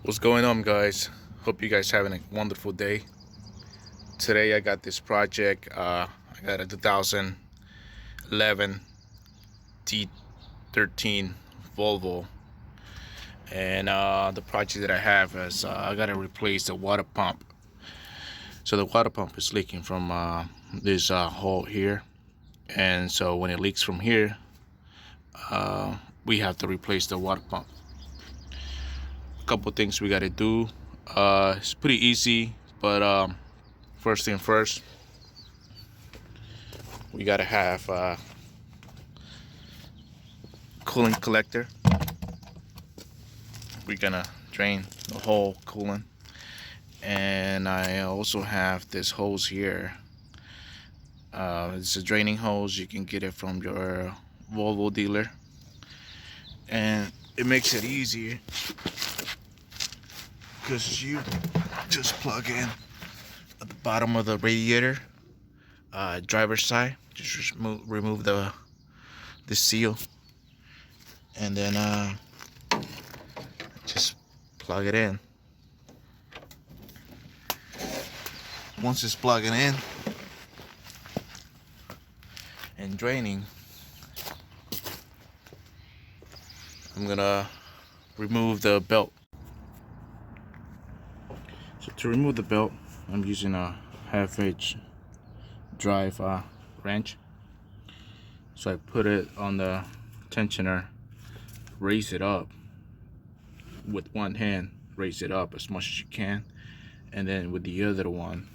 What's going on, guys? Hope you guys having a wonderful day. Today I got this project. I got a 2011 T13 Volvo, and the project that I have is I got to replace the water pump. So the water pump is leaking from this hole here, and so when it leaks from here, we have to replace the water pump. Couple things we got to do. It's pretty easy, but first thing first, we got to have a coolant collector. We're gonna drain the whole coolant, and I also have this hose here. It's a draining hose. You can get it from your Volvo dealer, and it makes it easier because you just plug in at the bottom of the radiator, driver's side. Just remove the seal, and then just plug it in. Once it's plugging in and draining, I'm gonna remove the belt. So to remove the belt, I'm using a 1/2" drive wrench. So I put it on the tensioner, raise it up with one hand, raise it up as much as you can, and then with the other one,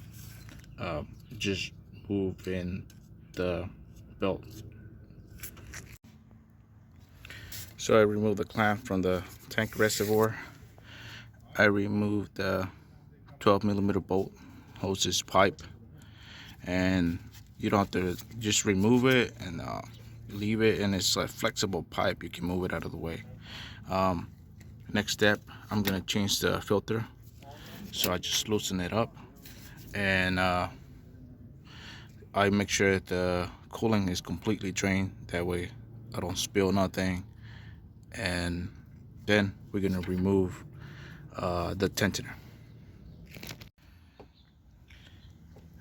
just move in the belt. So I removed the clamp from the tank reservoir. I removed the 12mm bolt hoses pipe, and you don't have to just remove it and leave it, and it's a flexible pipe. You can move it out of the way. Next step, I'm gonna change the filter. So I just loosen it up, and I make sure that the cooling is completely drained. That way I don't spill nothing. And then we're gonna remove the tensioner.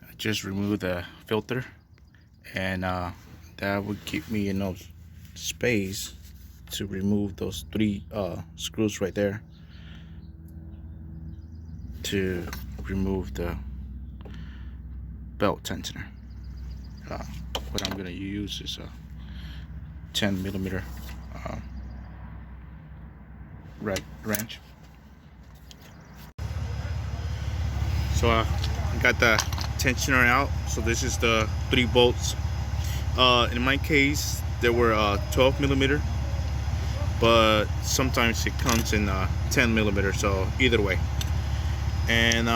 I just removed the filter, and that would keep me enough space to remove those 3 screws right there to remove the belt tensioner. What I'm gonna use is a 10mm wrench. So I got the tensioner out. So this is the 3 bolts. In my case, there were 12mm, but sometimes it comes in 10mm. So either way, and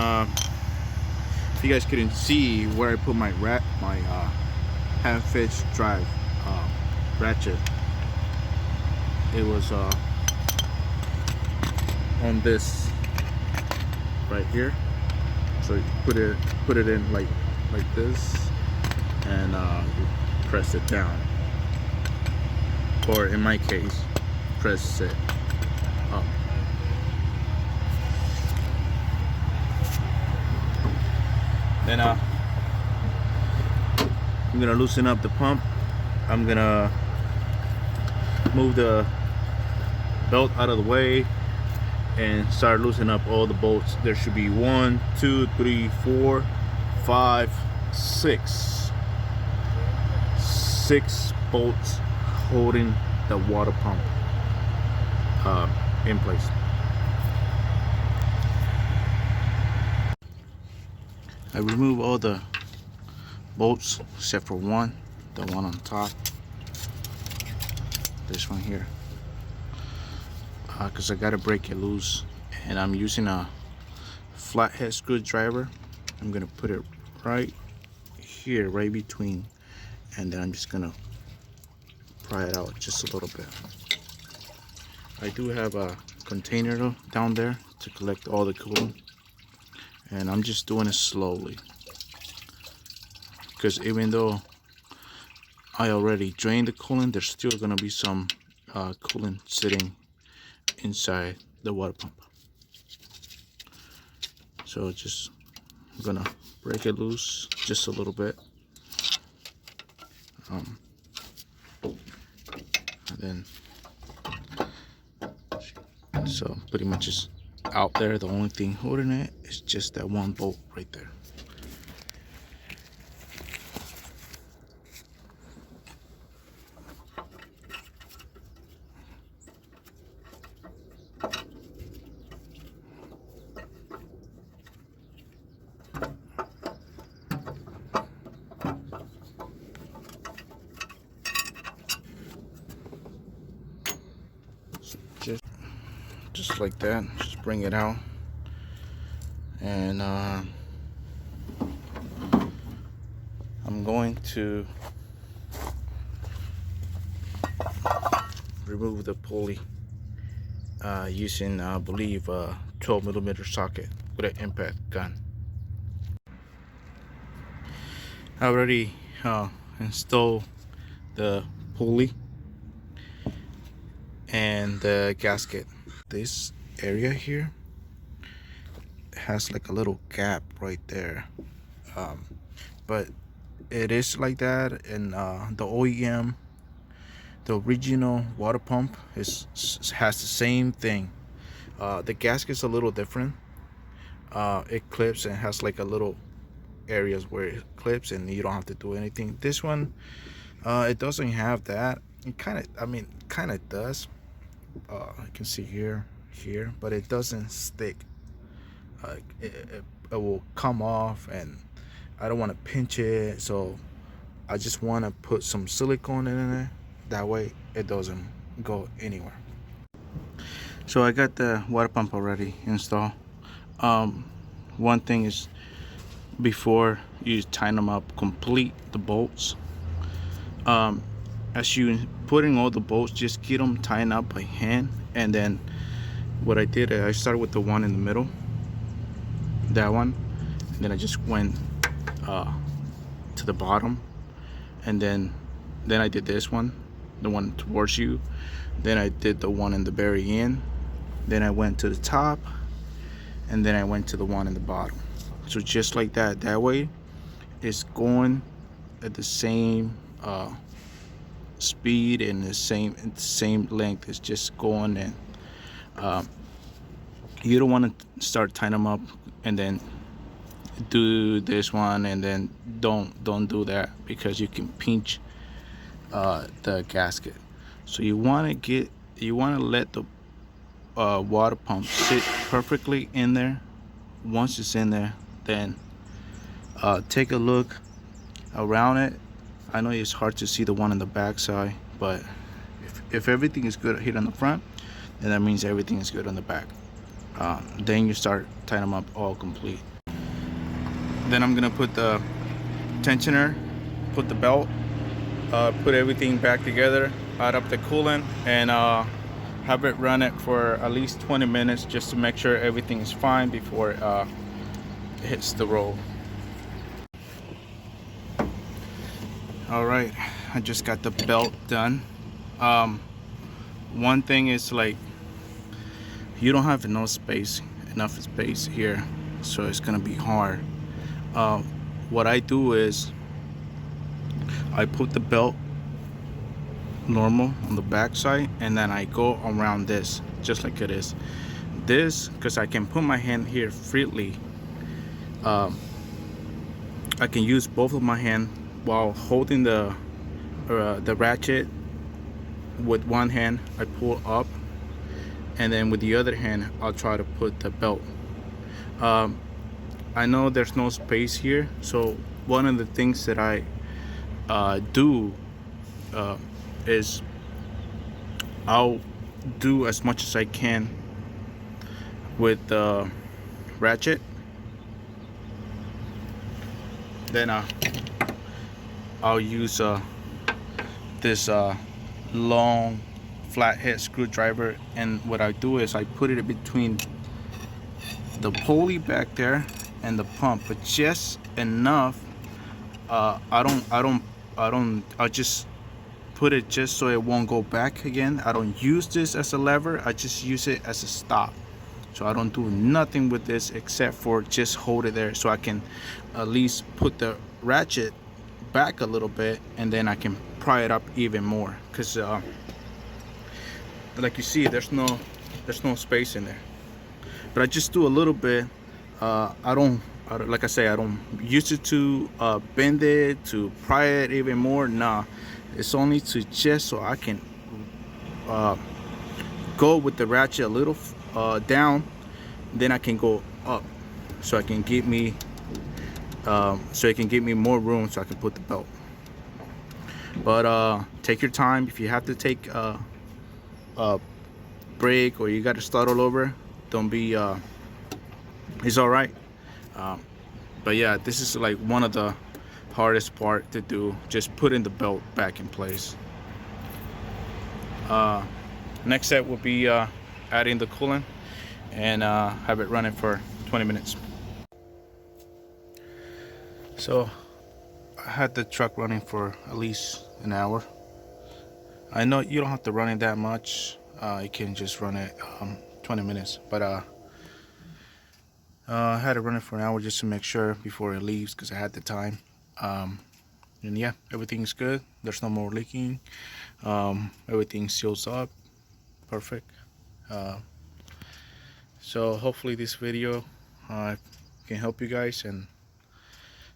if you guys couldn't see where I put my 1/2" drive ratchet, it was on this right here. So you put it in like this, and you press it down, or in my case, press it up. Then I'm gonna loosen up the pump. I'm gonna move the belt out of the way and start loosening up all the bolts. There should be 1, 2, 3, 4, 5, 6 bolts holding the water pump in place. I remove all the bolts except for one, the one on top, this one here, because I gotta break it loose, and I'm using a flathead screwdriver. I'm gonna put it right here, right between, and then I'm just gonna pry it out just a little bit. I do have a container down there to collect all the coolant, and I'm just doing it slowly, because even though I already drained the coolant, there's still gonna be some coolant sitting inside the water pump. So just I'm gonna break it loose just a little bit, and then so pretty much it's out there. The only thing holding it is just that one bolt right there. Just like that, just bring it out, and I'm going to remove the pulley using I believe a 12mm socket with an impact gun. I already installed the pulley and the gasket. This area here has like a little gap right there, but it is like that, and the OEM, the original water pump, has the same thing. The gasket's a little different. It clips and has like a little areas where it clips and you don't have to do anything. This one, it doesn't have that. It kind of does. You can see here, but it doesn't stick. It will come off, and I don't want to pinch it, so I just want to put some silicone in there. That way it doesn't go anywhere. So I got the water pump already installed. One thing is, before you tighten them up, complete the bolts. As you putting all the bolts, just get them tightened up by hand. And then what I did, I started with the one in the middle, that one, and then I just went to the bottom, and then I did this one, the one towards you, then I did the one in the very end, then I went to the top, and then I went to the one in the bottom. So just like that, that way it's going at the same speed and the same length. It's just going, and you don't want to start tying them up and then do this one and then don't do that, because you can pinch the gasket. So you want to let the water pump sit perfectly in there. Once it's in there, then take a look around it. I know it's hard to see the one on the back side, but if everything is good here on the front, then that means everything is good on the back. Then you start tying them up all complete. Then I'm gonna put the tensioner, put the belt, put everything back together, add up the coolant, and have it run it for at least 20 minutes just to make sure everything is fine before it hits the road. All right, I just got the belt done. One thing is, like, you don't have enough space here, so it's gonna be hard. What I do is I put the belt normal on the back side, and then I go around this just like it is. This, because I can put my hand here freely. I can use both of my hand while holding the ratchet. With one hand I pull up, and then with the other hand I'll try to put the belt. I know there's no space here, so one of the things that I do is I'll do as much as I can with the ratchet. Then I'll use this long flathead screwdriver, and what I do is I put it between the pulley back there and the pump, but just enough. I'll just put it just so it won't go back again. I don't use this as a lever, I just use it as a stop. So I don't do nothing with this except for just hold it there so I can at least put the ratchet back a little bit, and then I can pry it up even more, because like you see, there's no space in there. But I just do a little bit. I don't, like I say, I don't use it to bend it, to pry it even more. Nah, it's only to just so I can go with the ratchet a little down, then I can go up, so I can get me so it can give me more room so I can put the belt. But take your time. If you have to take a break or you got to start all over, don't be it's all right. But yeah, this is like one of the hardest part to do, just putting the belt back in place. Next step will be adding the coolant and have it running for 20 minutes. So I had the truck running for at least an hour. I know you don't have to run it that much. You can just run it 20 minutes, but I had it running for an hour just to make sure before it leaves, because I had the time. And yeah, everything's good. There's no more leaking. Everything seals up perfect. So hopefully this video can help you guys and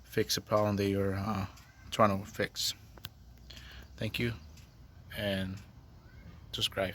fix a problem that you're trying to fix. Thank you, and subscribe.